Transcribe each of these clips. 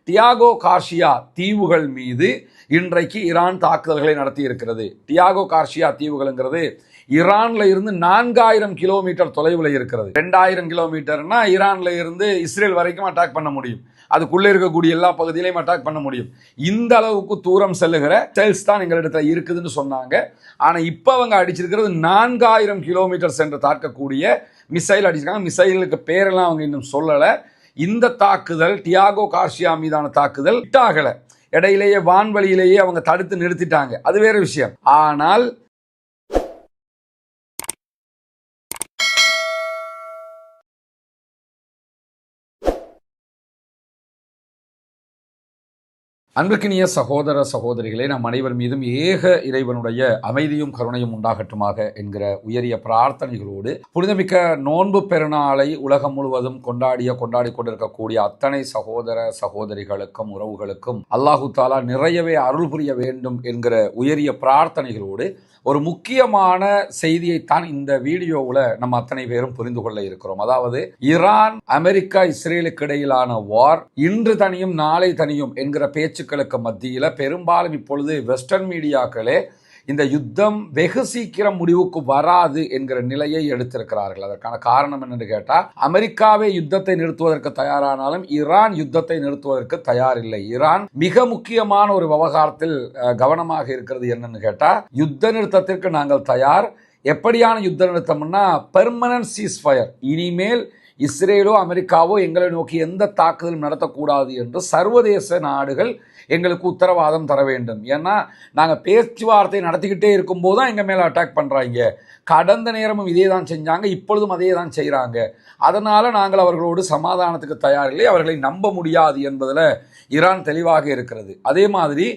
Diego Garcia தீவுகள் மீது இன்றைக்கு ஈரான் தாக்குதல்களை நடத்தி இருக்கிறது. டியாகோ கார்சியா தீவுகள்ங்கிறது ஈரான்ல இருந்து 4000 கிலோமீட்டர் தொலைவில் இருக்கிறது. 2000 கிலோமீட்டர்னா ஈரான்ல இருந்து இஸ்ரேல் வரைக்கும் அட்டாக் பண்ண முடியும். அதுக்குள்ளே இருக்கக்கூடிய எல்லா பகுதியிலையும் அட்டாக் பண்ண முடியும். இந்த அளவுக்கு தூரம் செல்லுகிற செல்ஸ் தான் எங்களிடத்துல இருக்குதுன்னு சொன்னாங்க. ஆனா இப்ப அவங்க அடிச்சிருக்கிறது 4000 கிலோமீட்டர் சென்று தாக்கக்கூடிய மிசைல் அடிச்சிருக்காங்க. மிசைலுக்கு பேரெல்லாம் அவங்க இன்னும் சொல்லல. இந்த தாக்குதல் டியாகோ கார்சியா மீதான தாக்குதல் ஆகல. இடையிலேயே வான்வழியிலேயே அவங்க தடுத்து நிறுத்திட்டாங்க. அது வேற விஷயம். ஆனால் அன்பிற்கினிய சகோதர சகோதரிகளே, நம் அனைவர் மீதும் ஏக இறைவனுடைய அமைதியும் கருணையும் உண்டாகட்டுமாக என்கிற உயரிய பிரார்த்தனைகளோடு புனிதமிக்க நோன்பு பெருநாளை உலகம் முழுவதும் கொண்டாடி கொண்டிருக்கக்கூடிய அத்தனை சகோதர சகோதரிகளுக்கும் உறவுகளுக்கும் அல்லாஹு தாலா நிறையவே அருள் புரிய வேண்டும் என்கிற உயரிய பிரார்த்தனைகளோடு ஒரு முக்கியமான செய்தியைத்தான் இந்த வீடியோவில் நம்ம அத்தனை பேரும் புரிந்து கொள்ள இருக்கிறோம். அதாவது ஈரான் அமெரிக்கா இஸ்ரேலுக்கு இடையிலான வார் இன்று தனியும் நாளை தனியும் என்கிற பேச்சுக்களுக்கு மத்தியில் பெரும்பாலும் இப்பொழுது வெஸ்டர்ன் மீடியாக்களே இந்த யுத்தம் வெகு சீக்கிரம் முடிவுக்கு வராது என்கிற நிலையை எடுத்திருக்கிறார்கள். அதற்கான காரணம் என்னன்னு கேட்டா, அமெரிக்காவே யுத்தத்தை நிறுத்துவதற்கு தயாரானாலும் ஈரான் யுத்தத்தை நிறுத்துவதற்கு தயாரில்லை. ஈரான் மிக முக்கியமான ஒரு விவகாரத்தில் கவனமாக இருக்கிறது. என்னன்னு கேட்டா, யுத்த நிறுத்தத்திற்கு நாங்கள் தயார். எப்படியான யுத்த நிறுத்தம்னா பெர்மனன்ட் சீஸ்ஃபயர். இனிமேல் இஸ்ரேலோ அமெரிக்காவோ எங்களை நோக்கி எந்த தாக்குதலும் நடத்தக்கூடாது என்று சர்வதேச நாடுகள் எங்களுக்கு உத்தரவாதம் தர வேண்டும். ஏன்னா நாங்கள் பேச்சுவார்த்தை நடத்திக்கிட்டே இருக்கும்போது தான் எங்கள் மேலே அட்டாக் பண்ணுறாங்க. கடந்த நேரமும் இதே தான் செஞ்சாங்க, இப்பொழுதும் அதே தான் செய்கிறாங்க. அதனால் நாங்கள் அவர்களோடு சமாதானத்துக்கு தயாரில்லை, அவர்களை நம்ப முடியாது என்பதில் ஈரான் தெளிவாக இருக்கிறது. அதே மாதிரி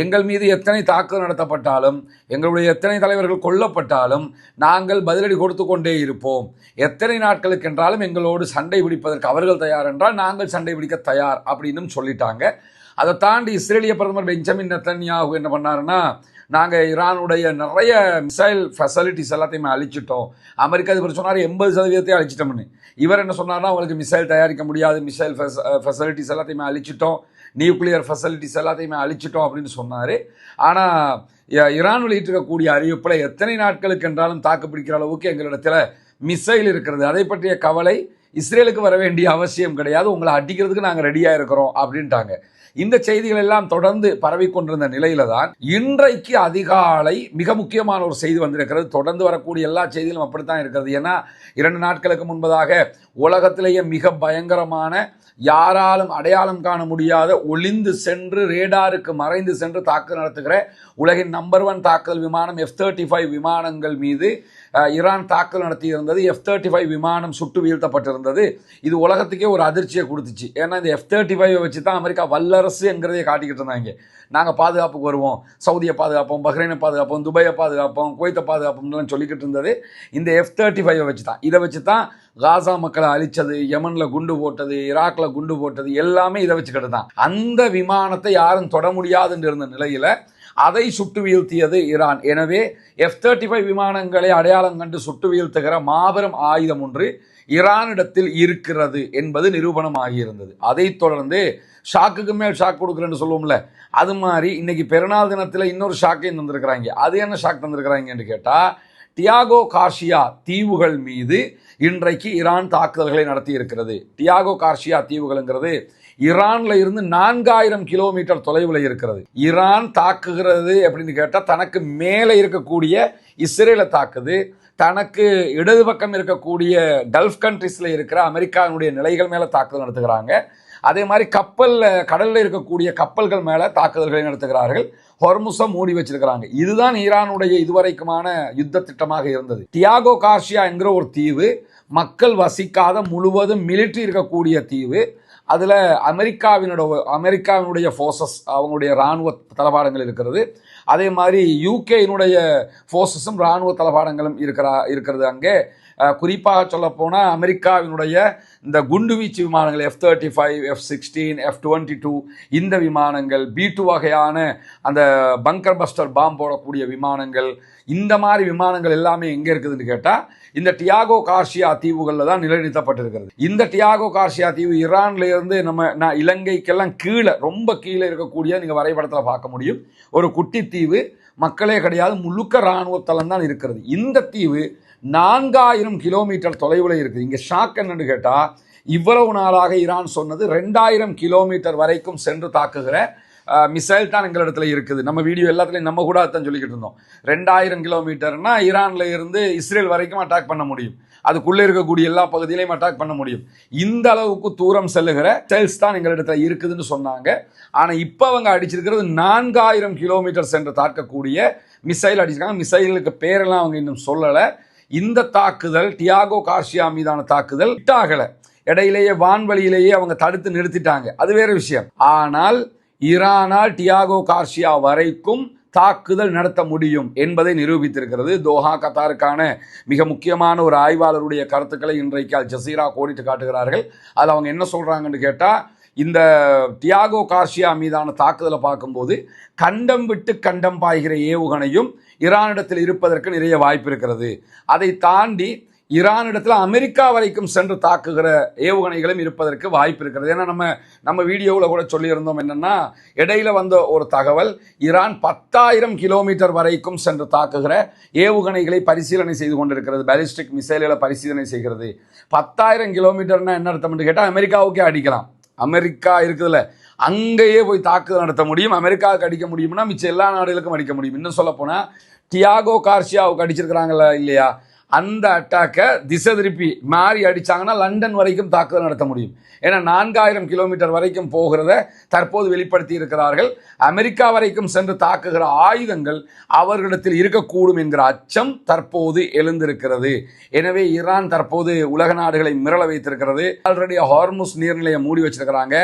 எங்கள் மீது எத்தனை தாக்குதல் நடத்தப்பட்டாலும், எங்களுடைய எத்தனை தலைவர்கள் கொல்லப்பட்டாலும் நாங்கள் பதிலடி கொடுத்து கொண்டே இருப்போம். எத்தனை நாட்களுக்கு என்றாலும் எங்களோடு சண்டை பிடிப்பதற்கு அவர்கள் தயார் என்றால் நாங்கள் சண்டை பிடிக்க தயார் அப்படின்னு சொல்லிட்டாங்க. அதை தாண்டி இஸ்ரேலிய பிரதமர் பெஞ்சமின் நெத்தன்யாஹு என்ன பண்ணாருன்னா, நாங்கள் ஈரானுடைய நிறைய மிசைல் ஃபெசிலிட்டிஸ் எல்லாத்தையுமே அழிச்சிட்டோம். அமெரிக்கா அதிபர் சொன்னார் 80% அழிச்சிட்டோம்னு. இவர் என்ன சொன்னார்னா, அவங்களுக்கு மிசைல் தயாரிக்க முடியாது, மிசைல் ஃபெசிலிட்டிஸ் எல்லாத்தையுமே அழிச்சிட்டோம், நியூக்ளியர் ஃபெசிலிட்டிஸ் எல்லாத்தையுமே அழிச்சிட்டோம் அப்படின்னு சொன்னார். ஆனால் ஈரான் வெளியிட்டிருக்கக்கூடிய அறிவிப்பில் எத்தனை நாட்களுக்கு என்றாலும் தாக்கு பிடிக்கிற அளவுக்கு எங்களிடத்தில் மிசைல் இருக்கிறது, அதை பற்றிய கவலை இஸ்ரேலுக்கு வர வேண்டிய அவசியம் கிடையாது, உங்களை அடிக்கிறதுக்கு நாங்கள் ரெடியாக இருக்கிறோம் அப்படின்ட்டாங்க. இந்த செய்திகள் எல்லாம் தொடர்ந்து பரவிக்கொண்டிருந்த நிலையில தான் இன்றைக்கு அதிகாலை மிக முக்கியமான ஒரு செய்தி வந்திருக்கிறது. தொடர்ந்து வரக்கூடிய எல்லா செய்திகளும் அப்படித்தான் இருக்கிறது. ஏன்னா 2 நாட்களுக்கு முன்பதாக உலகத்திலேயே மிக பயங்கரமான, யாராலும் அடையாளம் காண முடியாத, ஒளிந்து சென்று ரேடாருக்கு மறைந்து சென்று தாக்குதல் நடத்துகிற உலகின் நம்பர் 1 தாக்குதல் விமானம் F-35 விமானங்கள் மீது ஈரான் தாக்குதல் நடத்தியிருந்தது. F-35 விமானம் சுட்டு வீழ்த்தப்பட்டிருந்தது. இது உலகத்துக்கே ஒரு அதிர்ச்சியை கொடுத்துச்சு. ஏன்னா இந்த F-35 வச்சு தான் அமெரிக்கா வல்லரசு என்கிறதையே காட்டிக்கிட்டு இருந்தாங்க. நாங்கள் பாதுகாப்புக்கு வருவோம், சவுதியை பாதுகாப்போம், பஹ்ரைனை பாதுகாப்போம், துபாயை பாதுகாப்போம், குவைத்தை பாதுகாப்போம்னு சொல்லிக்கிட்டு இருந்தது இந்த F-35 வச்சு தான். இதை வச்சு தான் காசா மக்களை அழிச்சது, யமன்ல குண்டு போட்டது, ஈராக்ல குண்டு போட்டது, எல்லாமே இதை வச்சுக்கிட்டு தான். அந்த விமானத்தை யாரும் தொட முடியாதுன்னு இருந்த நிலையில அதை சுட்டு வீழ்த்தியது ஈரான். எனவே F-35 விமானங்களை அடையாளம் கண்டு சுட்டு வீழ்த்துகிற மாபெரும் ஆயுதம் ஒன்று ஈரானிடத்தில் இருக்கிறது என்பது நிரூபணம் ஆகியிருந்தது. அதை தொடர்ந்து ஷாக்குக்கு மேல் ஷாக் கொடுக்குறேன்னு சொல்லுவோம்ல, அது மாதிரி இன்னைக்கு பெருநாள் தினத்தில் இன்னொரு ஷாக்கையும் தந்திருக்கிறாங்க. அது என்ன ஷாக் தந்திருக்கிறாங்கன்னு கேட்டா, டியாகோ கார்சியா தீவுகள் மீது இன்றைக்கு ஈரான் தாக்குதல்களை நடத்தி இருக்கிறது. டியாகோ கார்சியா தீவுகள்ங்கிறது ஈரான்ல இருந்து 4000 கிலோமீட்டர் தொலைவில் இருக்கிறது. ஈரான் தாக்குகிறது அப்படின்னு கேட்டால் தனக்கு மேலே இருக்கக்கூடிய இஸ்ரேலை தாக்குது, தனக்கு இடது பக்கம் இருக்கக்கூடிய கல்ஃப் கண்ட்ரிஸ்ல இருக்கிற அமெரிக்காவுடைய நிலைகள் மேலே தாக்குதல் நடத்துகிறாங்க. அதே மாதிரி கடலில் இருக்கக்கூடிய கப்பல்கள் மேலே தாக்குதல்களை நடத்துகிறார்கள். ஹொர்முஸை மூடி வச்சிருக்கிறாங்க. இதுதான் ஈரானுடைய இதுவரைக்குமான யுத்த திட்டமாக இருந்தது. டியாகோ கார்சியா என்கிற ஒரு தீவு, மக்கள் வசிக்காத முழுவதும் மிலிட்ரி இருக்கக்கூடிய தீவு. அதில் அமெரிக்காவினுடைய ஃபோர்ஸஸ், அவங்களுடைய இராணுவ தளபாடங்கள் இருக்கிறது. அதே மாதிரி யூகேயினுடைய ஃபோர்ஸஸும் இராணுவ தளபாடங்களும் இருக்கிறது. அங்கே குறிப்பாக சொல்லப்போனால் அமெரிக்காவினுடைய இந்த குண்டுவீச்சு விமானங்கள் F-35, F-16, F-22 இந்த விமானங்கள், B-2 வகையான அந்த பங்கர் பஸ்டர் பாம் போடக்கூடிய விமானங்கள், இந்த மாதிரி விமானங்கள் எல்லாமே எங்கே இருக்குதுன்னு கேட்டால் இந்த டியாகோ கார்சியா தீவுகளில் தான் நிலைநிறுத்தப்பட்டிருக்கிறது. இந்த டியாகோ கார்சியா தீவு ஈரான்ல இருந்து நான் இலங்கைக்கெல்லாம் கீழே, ரொம்ப கீழே இருக்கக்கூடிய நீங்கள் வரைபடத்தில் பார்க்க முடியும் ஒரு குட்டி தீவு, மக்களே கிடையாது, முழுக்க இராணுவ தளம் தான் இருக்கிறது. இந்த தீவு 4000 கிலோமீட்டர் தொலைவில் இருக்குது. இங்கே ஷாக் என்னன்னு கேட்டால், இவ்வளவு நாளாக ஈரான் சொன்னது 2000 கிலோமீட்டர் வரைக்கும் சென்று தாக்குகிற மிசைல் தான் எங்களிடத்துல இருக்குது. நம்ம வீடியோ எல்லாத்துலையும் நம்ம கூட அதான் சொல்லிக்கிட்டு இருந்தோம். 2000 கிலோமீட்டர்னா ஈரான்ல இருந்து இஸ்ரேல் வரைக்கும் அட்டாக் பண்ண முடியும், அதுக்குள்ளே இருக்கக்கூடிய எல்லா பகுதியிலையும் அட்டாக் பண்ண முடியும். இந்த அளவுக்கு தூரம் செல்லுகிற மிசைல்ஸ் தான் எங்களிடத்துல இருக்குதுன்னு சொன்னாங்க. ஆனால் இப்போ அவங்க அடிச்சிருக்கிறது 4000 கிலோமீட்டர் சென்று தாக்கக்கூடிய மிசைல் அடிச்சிருக்காங்க. மிசைலுக்கு பேரெல்லாம் அவங்க இன்னும் சொல்லலை. இந்த தாக்குதல், டியாகோ கார்சியா மீதான தாக்குதல் விட்டாகலை, இடையிலேயே வான்வழியிலேயே அவங்க தடுத்து நிறுத்திட்டாங்க, அது வேற விஷயம். ஆனால் ஈரானால் டியாகோ கார்சியா வரைக்கும் தாக்குதல் நடத்த முடியும் என்பதை நிரூபித்திருக்கிறது. தோஹா கத்தாருக்கான மிக முக்கியமான ஒரு ஆய்வாளருடைய கருத்துக்களை இன்றைக்கு அல் ஜசீரா கோடிட்டு காட்டுகிறார்கள். அதில் அவங்க என்ன சொல்றாங்கன்னு கேட்டால், இந்த டியாகோ கார்சியா மீதான தாக்குதலை பார்க்கும்போது கண்டம் விட்டு கண்டம் பாய்கிற ஏவுகணையும் ஈரானிடத்தில் இருப்பதற்கு நிறைய வாய்ப்பு இருக்கிறது. அதை தாண்டி ஈரானிடத்தில் அமெரிக்கா வரைக்கும் சென்று தாக்குகிற ஏவுகணைகளும் இருப்பதற்கு வாய்ப்பு இருக்கிறது. ஏன்னா நம்ம வீடியோவில் கூட சொல்லியிருந்தோம் என்னன்னா, இடையில வந்த ஒரு தகவல், ஈரான் 10,000 கிலோமீட்டர் வரைக்கும் சென்று தாக்குகிற ஏவுகணைகளை பரிசீலனை செய்து கொண்டிருக்கிறது, பாலிஸ்டிக் மிசைல்களை பரிசீலனை செய்கிறது. 10,000 கிலோமீட்டர்னா என்ன அர்த்தம்னு கேட்டால், அமெரிக்காவுக்கே அடிக்கலாம். அமெரிக்கா இருக்குதுல்ல, அங்கேயே போய் தாக்குதல் நடத்த முடியும். அமெரிக்காவுக்கு அடிக்க முடியும்னா மிச்சம் எல்லா நாடுகளுக்கும் அடிக்க முடியும். இன்னும் சொல்ல போனால் டியாகோ கார்சியாவுக்கு அடிச்சிருக்கிறாங்களா இல்லையா, அந்த அட்டாக்கை திசை திருப்பி மாறி அடித்தாங்கன்னா லண்டன் வரைக்கும் தாக்குதல் நடத்த முடியும். ஏன்னா 4000 கிலோமீட்டர் வரைக்கும் போகிறத தற்போது வெளிப்படுத்தி இருக்கிறார்கள். அமெரிக்கா வரைக்கும் சென்று தாக்குகிற ஆயுதங்கள் அவர்களிடத்தில் இருக்கக்கூடும் என்கிற அச்சம் தற்போது எழுந்திருக்கிறது. எனவே ஈரான் தற்போது உலக நாடுகளை மிரள வைத்திருக்கிறது. ஆல்ரெடி ஹார்முஸ் நீர்நிலையை மூடி வச்சிருக்கிறாங்க.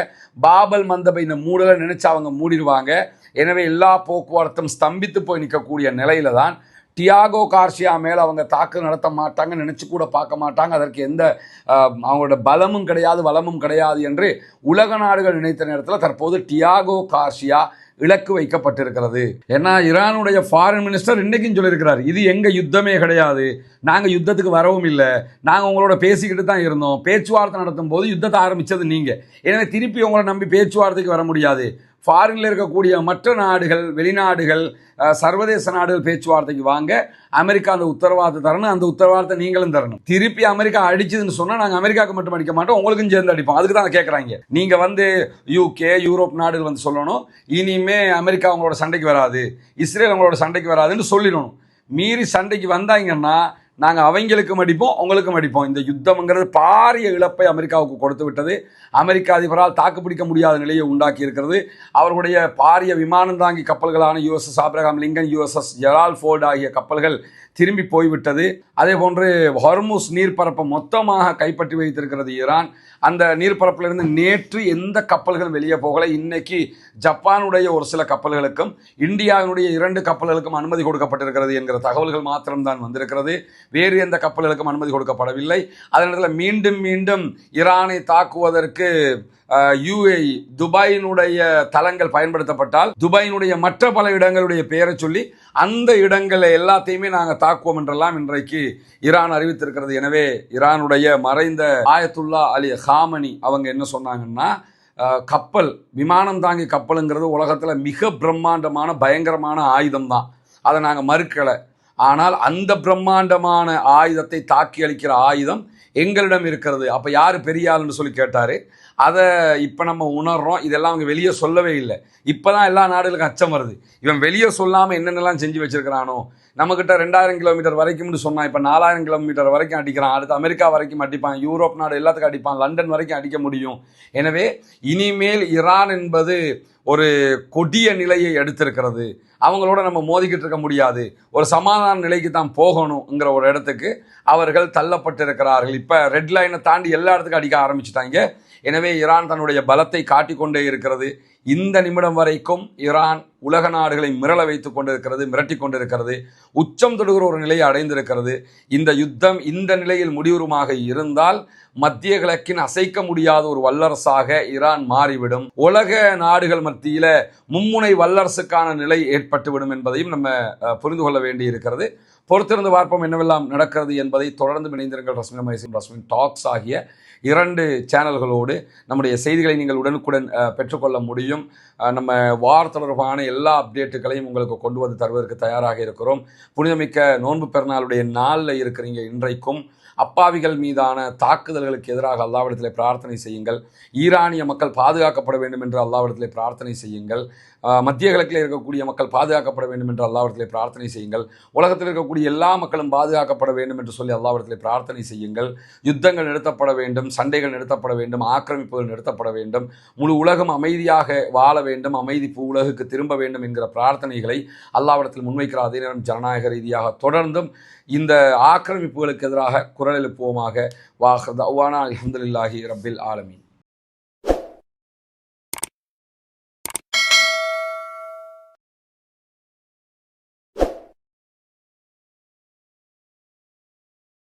பாபல் மந்தபை இந்த மூடலை நினைச்சு அவங்க மூடிடுவாங்க. எனவே எல்லா போக்குவரத்தும் ஸ்தம்பித்து போய் நிற்கக்கூடிய நிலையில தான் டியாகோ கார்சியா மேலே அவங்க தாக்குதல் நடத்த மாட்டாங்க, நினச்சி கூட பார்க்க மாட்டாங்க. அதற்கு எந்த அவங்களோட பலமும் கிடையாது, வளமும் கிடையாது என்று உலக நாடுகள் நினைத்த நேரத்தில் தற்போது டியாகோ கார்சியா இலக்கு வைக்கப்பட்டிருக்கிறது. ஏன்னா ஈரானுடைய ஃபாரின் மினிஸ்டர் இன்னைக்கும் சொல்லியிருக்கிறார், இது எங்கள் யுத்தமே கிடையாது, நாங்கள் யுத்தத்துக்கு வரவும் இல்லை, நாங்கள் உங்களோட பேசிக்கிட்டு தான் இருந்தோம், பேச்சுவார்த்தை நடத்தும் போது யுத்தத்தை ஆரம்பித்தது நீங்கள், எனவே திருப்பி உங்களை நம்பி பேச்சுவார்த்தைக்கு வர முடியாது. ஃபாரினில் இருக்கக்கூடிய மற்ற நாடுகள், வெளிநாடுகள், சர்வதேச நாடுகள் பேச்சுவார்த்தைக்கு வாங்க, அமெரிக்கா அந்த உத்தரவாதத்தை தரணும், அந்த உத்தரவாதத்தை நீங்களும் தரணும். திருப்பி அமெரிக்கா அடிச்சதுன்னு சொன்னால் நாங்கள் அமெரிக்காவுக்கு மட்டும் அடிக்க மாட்டோம், உங்களுக்கும் சேர்ந்து அடிப்போம். அதுக்கு தான் கேட்குறாங்க. நீங்கள் வந்து UK, யூரோப் நாடுகள் வந்து சொல்லணும், இனிமே அமெரிக்கா உங்களோட சண்டைக்கு வராது, இஸ்ரேல் உங்களோட சண்டைக்கு வராதுன்னு சொல்லிடணும். மீறி சண்டைக்கு வந்தாங்கன்னா நாங்கள் அவங்களுக்கும் அடிப்போம், உங்களுக்கும் அடிப்போம். இந்த யுத்தம்ங்கிறது பாரிய இழப்பை அமெரிக்காவுக்கு கொடுத்து விட்டது. அமெரிக்க அதிபரால் தாக்குப்பிடிக்க முடியாத நிலையை உண்டாக்கி இருக்கிறது. அவர்களுடைய பாரிய விமானம் தாங்கி கப்பல்களான USS Abraham Lincoln, USS Gerald Ford ஆகிய கப்பல்கள் திரும்பி போய்விட்டது. அதே போன்று ஹொர்முஸ் நீர்ப்பரப்பை மொத்தமாக கைப்பற்றி வைத்திருக்கிறது ஈரான். அந்த நீர்ப்பரப்பிலிருந்து நேற்று எந்த கப்பல்களும் வெளியே போகலை. இன்னைக்கு ஜப்பானுடைய ஒரு சில கப்பல்களுக்கும் இந்தியாவினுடைய 2 கப்பல்களுக்கும் அனுமதி கொடுக்கப்பட்டிருக்கிறது என்கிற தகவல்கள் மாத்திரம்தான் வந்திருக்கிறது. வேறு எந்த கப்பல்களுக்கும் அனுமதி கொடுக்கப்படவில்லை. அதனிடத்தில் மீண்டும் மீண்டும் ஈரானை தாக்குவதற்கு UAE துபாயினுடைய தளங்கள் பயன்படுத்தப்பட்டால் துபாயினுடைய மற்ற பல இடங்களுடைய பெயரை சொல்லி அந்த இடங்களை எல்லாத்தையுமே நாங்கள் தாக்குவோம் என்றெல்லாம் இன்றைக்கு ஈரான் அறிவித்திருக்கிறது. எனவே ஈரானுடைய மறைந்த ஆயத்துல்லா அலி ஹாமனி அவங்க என்ன சொன்னாங்கன்னா, கப்பல், விமானம் தாங்கி கப்பலுங்கிறது உலகத்தில் மிக பிரம்மாண்டமான பயங்கரமான ஆயுதம் தான், அதை நாங்கள் மறுக்கலை. ஆனால் அந்த பிரம்மாண்டமான ஆயுதத்தை தாக்கி அளிக்கிற ஆயுதம் எங்களிடம் இருக்கிறது. அப்போ யார் பெரிய ஆளுன்னு சொல்லி கேட்டார். அதை இப்போ நம்ம உணர்றோம். இதெல்லாம் அவங்க வெளியே சொல்லவே இல்லை. இப்போ தான் எல்லா நாடுகளுக்கும் அச்சம் வருது. இவன் வெளியே சொல்லாமல் என்னென்னலாம் செஞ்சு வச்சிருக்கிறானோ, நம்மக்கிட்ட 2000 கிலோமீட்டர் வரைக்கும்னு சொன்னான், இப்போ 4000 கிலோமீட்டர் வரைக்கும் அடிக்கிறான். அடுத்து அமெரிக்கா வரைக்கும் அடிப்பான், யூரோப் நாடு எல்லாத்துக்கும் அடிப்பான், லண்டன் வரைக்கும் அடிக்க முடியும். எனவே இனிமேல் ஈரான் என்பது ஒரு கொடிய நிலையை எடுத்திருக்கிறது. அவங்களோட நம்ம மோதிக்கிட்டு இருக்க முடியாது, ஒரு சமாதான நிலைக்கு தான் போகணுங்கிற ஒரு இடத்துக்கு அவர்கள் தள்ளப்பட்டிருக்கிறார்கள். இப்போ ரெட் லைனை தாண்டி எல்லா இடத்துக்கும் அடிக்க ஆரம்பிச்சுட்டாங்க. எனவே ஈரான் தன்னுடைய பலத்தை காட்டிக்கொண்டே இருக்கிறது. இந்த நிமிடம் வரைக்கும் ஈரான் உலக நாடுகளை மிரள வைத்துக் கொண்டிருக்கிறது, மிரட்டி கொண்டிருக்கிறது, உச்சம் தொடுகிற ஒரு நிலையை அடைந்திருக்கிறது. இந்த யுத்தம் இந்த நிலையில் முடிவுறுமாக இருந்தால் மத்திய கிழக்கின் அசைக்க முடியாத ஒரு வல்லரசாக ஈரான் மாறிவிடும். உலக நாடுகள் மத்தியில மும்முனை வல்லரசுக்கான நிலை ஏற்பட்டுவிடும் என்பதையும் நம்ம புரிந்து கொள்ள வேண்டி இருக்கிறது. பொறுத்திருந்து பார்ப்போம் என்னவெல்லாம் நடக்கிறது என்பதை. தொடர்ந்து இணைந்திருங்கள் ரஸ்மின் டாக்ஸ் ஆகிய 2 சேனல்களோடு. நம்முடைய செய்திகளை நீங்கள் உடனுக்குடன் பெற்றுக்கொள்ள முடியும். நம்ம வார் தொடர்பான எல்லா அப்டேட்டுகளையும் உங்களுக்கு கொண்டு வந்து தருவதற்கு தயாராக இருக்கிறோம். புனிதமிக்க நோன்பு பெருநாளுடைய நாளில் இருக்கிறீங்க. இன்றைக்கும் அப்பாவிகள் மீதான தாக்குதல்களுக்கு எதிராக அல்லாஹ்விடத்திலே பிரார்த்தனை செய்யுங்கள். ஈரானிய மக்கள் பாதுகாக்கப்பட வேண்டும் என்று அல்லாஹ்விடத்திலே பிரார்த்தனை செய்யுங்கள். மத்திய கிழக்கில் இருக்கக்கூடிய மக்கள் பாதுகாக்கப்பட வேண்டும் என்று அல்லாஹ்விடத்திலே பிரார்த்தனை செய்யுங்கள். உலகத்தில் இருக்கக்கூடிய எல்லா மக்களும் பாதுகாக்கப்பட வேண்டும் என்று சொல்லி அல்லாஹ்விடத்திலே பிரார்த்தனை செய்யுங்கள். யுத்தங்கள் நிறுத்தப்பட வேண்டும், சண்டைகள் நிறுத்தப்பட வேண்டும், ஆக்கிரமிப்புகள் நிறுத்தப்பட வேண்டும், முழு உலகம் அமைதியாக வாழ வேண்டும், அமைதி உலகுக்கு திரும்ப வேண்டும் என்கிற பிரார்த்தனைகளை அல்லாஹ்விடத்தில் முன்வைக்கிற அதே நேரம் ஜனநாயக ரீதியாக தொடர்ந்தும் இந்த ஆக்கிரமிப்புகளுக்கு எதிராக குரல் எழுப்புவோமாக. வாஹ் தஅவானா அல்ஹம்துலில்லாஹி ரப்பில் ஆலமீன்.